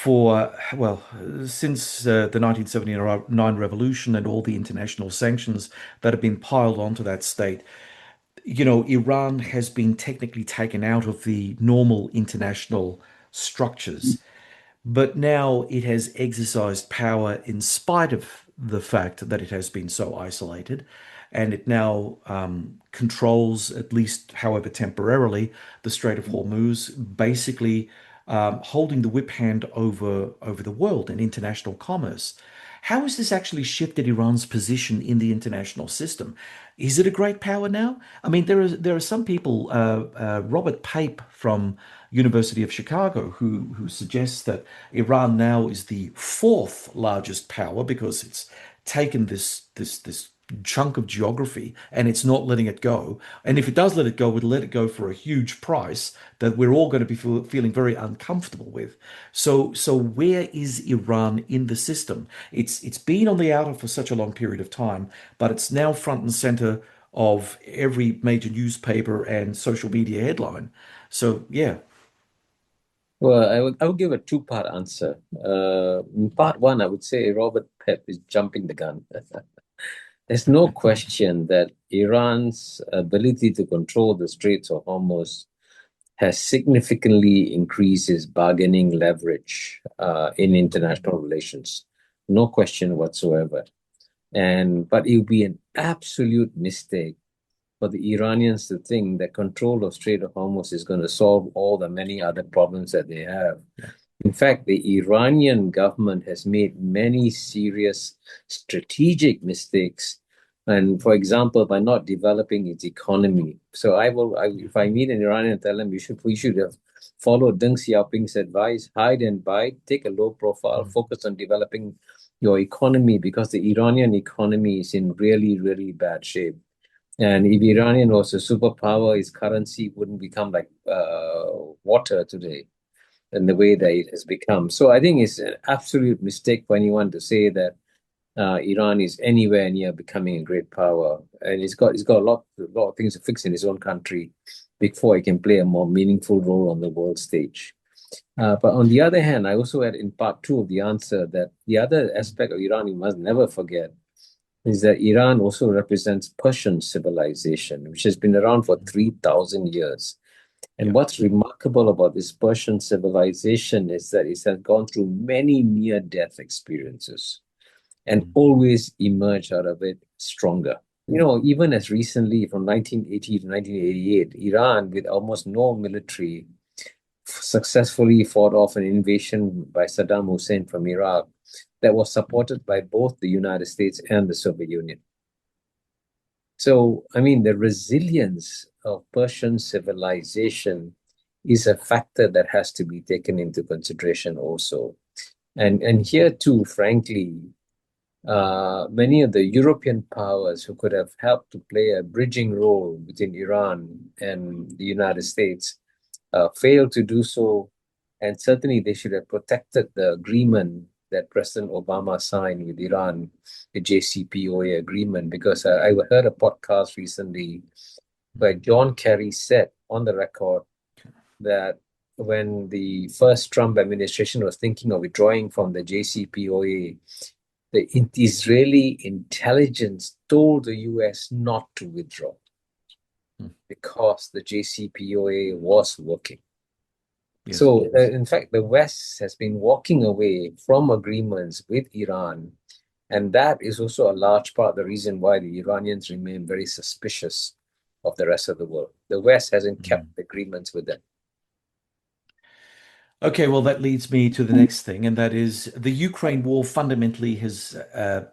well, since the 1979 revolution and all the international sanctions that have been piled onto that state, Iran has been technically taken out of the normal international structures. But now it has exercised power in spite of the fact that it has been so isolated. And it now controls, at least however temporarily, the Strait of Hormuz, basically holding the whip hand over the world and international commerce. How has this actually shifted Iran's position in the international system? Is it a great power now? I mean, there are some people, Robert Pape from University of Chicago, who suggests that Iran now is the fourth largest power because it's taken this chunk of geography and it's not letting it go. And if it does let it go, it'll let it go for a huge price that we're all going to be feeling very uncomfortable with. So where is Iran in the system? It's been on the outer for such a long period of time, but it's now front and center of every major newspaper and social media headline. So yeah. Well, I would give a two-part answer. In part one, I would say Robert Pep is jumping the gun. There's no question that Iran's ability to control the Straits of Hormuz has significantly increased its bargaining leverage in international relations. No question whatsoever. But it would be an absolute mistake for the Iranians to think that control of Strait of Hormuz is going to solve all the many other problems that they have. In fact, the Iranian government has made many serious strategic mistakes. And for example, by not developing its economy. So if I meet an Iranian and tell them we should have followed Deng Xiaoping's advice, hide and bide, take a low profile, focus on developing your economy because the Iranian economy is in really, really bad shape. And if Iranian was a superpower, its currency wouldn't become like water today in the way that it has become. So I think it's an absolute mistake for anyone to say that Iran is anywhere near becoming a great power, and it's got a lot of things to fix in its own country before it can play a more meaningful role on the world stage. But on the other hand, I also had in part two of the answer that the other aspect of Iran you must never forget is that Iran also represents Persian civilization, which has been around for 3,000 years. And Yeah. what's remarkable about this Persian civilization is that it has gone through many near-death experiences and always emerged out of it stronger. Even as recently from 1980 to 1988, Iran, with almost no military, successfully fought off an invasion by Saddam Hussein from Iraq that was supported by both the United States and the Soviet Union. So, I mean, the resilience of Persian civilization is a factor that has to be taken into consideration also. And here too, frankly, many of the European powers who could have helped to play a bridging role between Iran and the United States failed to do so. And certainly they should have protected the agreement that President Obama signed with Iran, the JCPOA agreement, because I heard a podcast recently where John Kerry said on the record that when the first Trump administration was thinking of withdrawing from the JCPOA, the Israeli intelligence told the US not to withdraw because the JCPOA was working. Yes. So, in fact, the West has been walking away from agreements with Iran, and that is also a large part of the reason why the Iranians remain very suspicious of the rest of the world. The West hasn't kept agreements with them. Okay, well, that leads me to the next thing, and that is the Ukraine war fundamentally has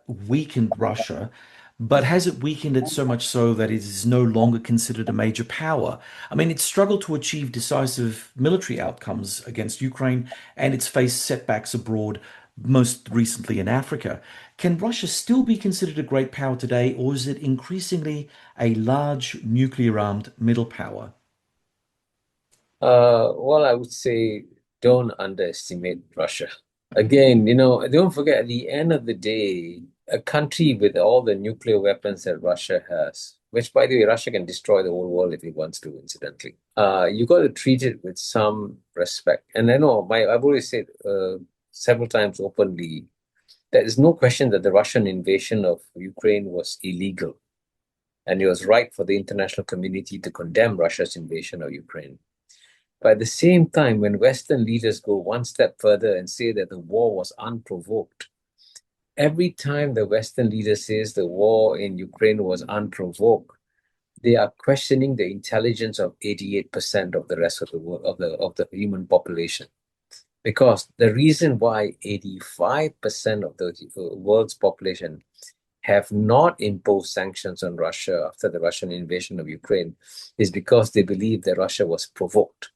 weakened Russia, but has it weakened it so much so that it is no longer considered a major power? I mean, it's struggled to achieve decisive military outcomes against Ukraine, and it's faced setbacks abroad, most recently in Africa. Can Russia still be considered a great power today, or is it increasingly a large nuclear armed middle power? Well, I would say don't underestimate Russia. Again, don't forget, at the end of the day, a country with all the nuclear weapons that Russia has, which, by the way, Russia can destroy the whole world if it wants to, incidentally. You got to treat it with some respect. And I know I've always said several times openly, there is no question that the Russian invasion of Ukraine was illegal, and it was right for the international community to condemn Russia's invasion of Ukraine. But at the same time, when Western leaders go one step further and say that the war was unprovoked, every time the Western leader says the war in Ukraine was unprovoked, they are questioning the intelligence of 88% of the rest of the world, of the human population. Because the reason why 85% of the world's population have not imposed sanctions on Russia after the Russian invasion of Ukraine is because they believe that Russia was provoked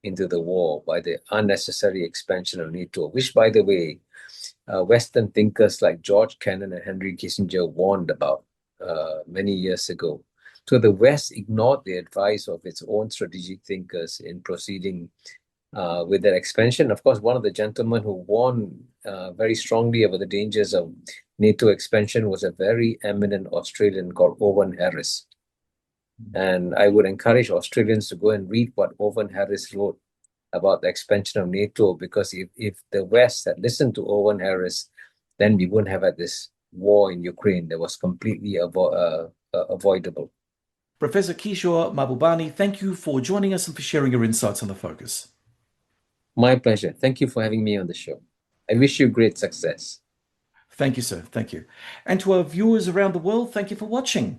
into the war by the unnecessary expansion of NATO, which, by the way, Western thinkers like George Kennan and Henry Kissinger warned about many years ago. So the West ignored the advice of its own strategic thinkers in proceeding with that expansion. Of course, one of the gentlemen who warned very strongly about the dangers of NATO expansion was a very eminent Australian called Owen Harris. And I would encourage Australians to go and read what Owen Harris wrote about the expansion of NATO, because if the West had listened to Owen Harris, then we wouldn't have had this war in Ukraine that was completely avoidable. Professor Kishore Mahbubani, thank you for joining us and for sharing your insights on the focus. My pleasure. Thank you for having me on the show. I wish you great success. Thank you, sir. Thank you. And to our viewers around the world, thank you for watching.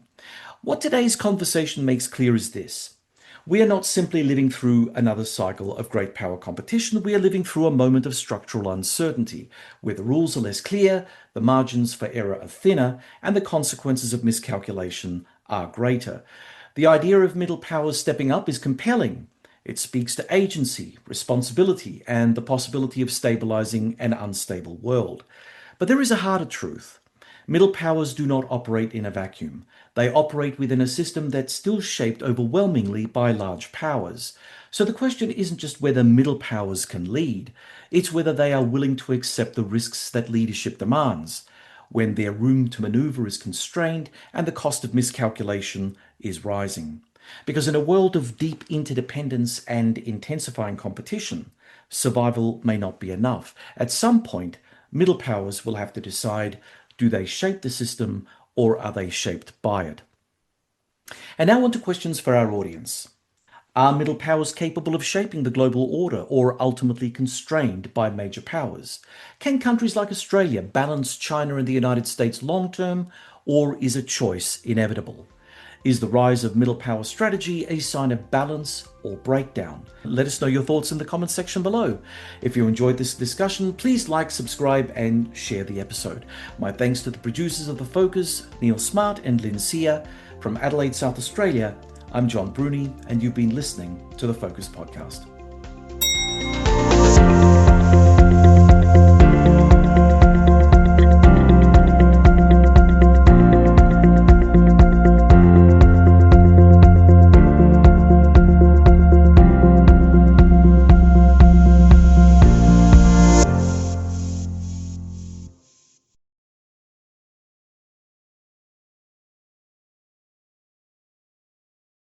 What today's conversation makes clear is this. We are not simply living through another cycle of great power competition. We are living through a moment of structural uncertainty, where the rules are less clear, the margins for error are thinner, and the consequences of miscalculation are greater. The idea of middle powers stepping up is compelling. It speaks to agency, responsibility, and the possibility of stabilizing an unstable world. But there is a harder truth. Middle powers do not operate in a vacuum. They operate within a system that's still shaped overwhelmingly by large powers. So the question isn't just whether middle powers can lead, it's whether they are willing to accept the risks that leadership demands, when their room to maneuver is constrained and the cost of miscalculation is rising. Because in a world of deep interdependence and intensifying competition, survival may not be enough. At some point, middle powers will have to decide, do they shape the system or are they shaped by it? And now on to questions for our audience. Are middle powers capable of shaping the global order or ultimately constrained by major powers? Can countries like Australia balance China and the United States long term, or is a choice inevitable? Is the rise of middle power strategy a sign of balance or breakdown? Let us know your thoughts in the comments section below. If you enjoyed this discussion, please like, subscribe, and share the episode. My thanks to the producers of The Focus, Neil Smart and Lynn Sear. From Adelaide, South Australia, I'm John Bruni, and you've been listening to The Focus Podcast.